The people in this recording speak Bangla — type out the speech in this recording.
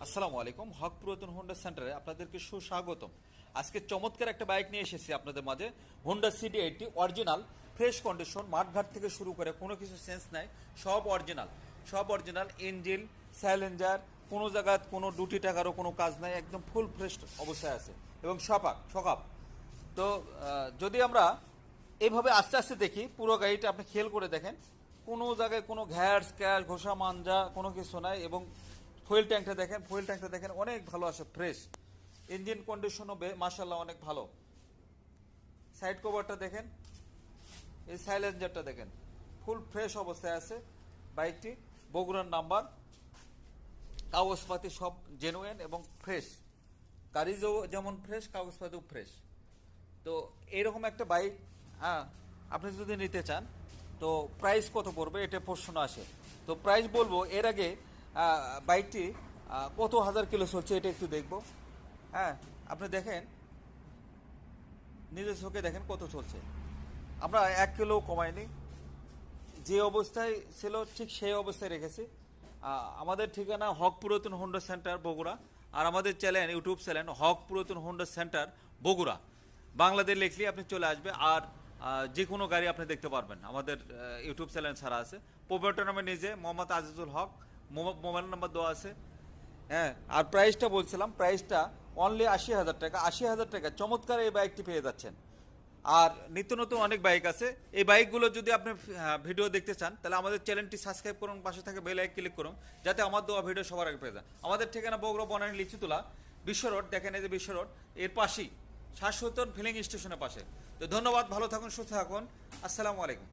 আসসালামু আলাইকুম। হক পুরাতন হোন্ডা সেন্টারে আপনাদেরকে সুস্বাগতম। আজকে চমৎকার একটা বাইক নিয়ে এসেছি আপনাদের মাঝে। হোন্ডা সিডি80 অরিজিনাল, ফ্রেশ কন্ডিশন, মাঠঘাট থেকে শুরু করে কোনো কিছু সেন্স নাই, সব অরিজিনাল ইঞ্জিন, সাইলেঞ্জার, কোনো জায়গায় কোনো দুটি টাকারও কোনো কাজ নাই, একদম ফুল ফ্রেশ অবস্থায় আছে এবং সকাপ। তো যদি আমরা এইভাবে আস্তে আস্তে দেখি, পুরো গাড়িটা আপনি খেয়াল করে দেখেন, কোনো জায়গায় কোনো ঘ্যাস ক্যাশ ঘষা মাঞ্জা কোনো কিছু নাই। এবং ফুয়েল ট্যাঙ্কটা দেখেন অনেক ভালো আছে, ফ্রেশ। ইঞ্জিন কন্ডিশনও মাশাআল্লাহ অনেক ভালো। সাইড কভারটা দেখেন, এই সাইলেন্সারটা দেখেন, ফুল ফ্রেশ অবস্থায় আছে বাইকটি। বগুড়ার নাম্বার, কাগজপাতি সব জেনুইন এবং ফ্রেশ। গাড়ি যেমন ফ্রেশ, কাগজপাতিও ফ্রেশ। তো এইরকম একটা বাইক আপনি যদি নিতে চান, তো প্রাইস কত পড়বে এটা প্রশ্ন আসে। তো প্রাইস বলবো এর আগে বাইকটি কত হাজার কিলো চলছে এটা একটু দেখব। হ্যাঁ, আপনি দেখেন, নিজের চোখে দেখেন কত চলছে। আমরা 1 কিলো কমাইনি, যে অবস্থায় ছিল ঠিক সেই অবস্থায় রেখেছি। আমাদের ঠিকানা হক পুরাতন হোন্ডা সেন্টার বগুড়া, আর আমাদের চ্যানেল, ইউটিউব চ্যানেল হক পুরাতন হোন্ডা সেন্টার বগুড়া, বাংলাদেশ লিখলে আপনি চলে আসবে। আর যে কোনো গাড়ি আপনি দেখতে পারবেন, আমাদের ইউটিউব চ্যানেল ছাড়া আছে। প্রোপাইটর নামে নিজে মোহাম্মদ আজিজুল হক, মোবাইল নাম্বার দেওয়া আছে। হ্যাঁ, আর প্রাইসটা বলছিলাম, প্রাইসটা অনলি 80,000 টাকা। 80,000 টাকা চমৎকার এই বাইকটি পেয়ে যাচ্ছেন। আর নিত্য নতুন অনেক বাইক আছে। এই বাইকগুলো যদি আপনি ভিডিও দেখতে চান, তাহলে আমাদের চ্যানেলটি সাবস্ক্রাইব করুন, পাশে থাকে বেল আইকন ক্লিক করুন, যাতে আমার দেওয়া ভিডিও সবার আগে পেয়ে যান। আমাদের ঠিকানা বগুড়া বনানী লিচুতলা, বিশ্ব রোড, দেখেন এই যে বিশ্ব রোড, এর পাশেই শাশ্বতন ফিলিং স্টেশনের পাশে। তো ধন্যবাদ, ভালো থাকুন, সুস্থ থাকুন, আসসালামু আলাইকুম।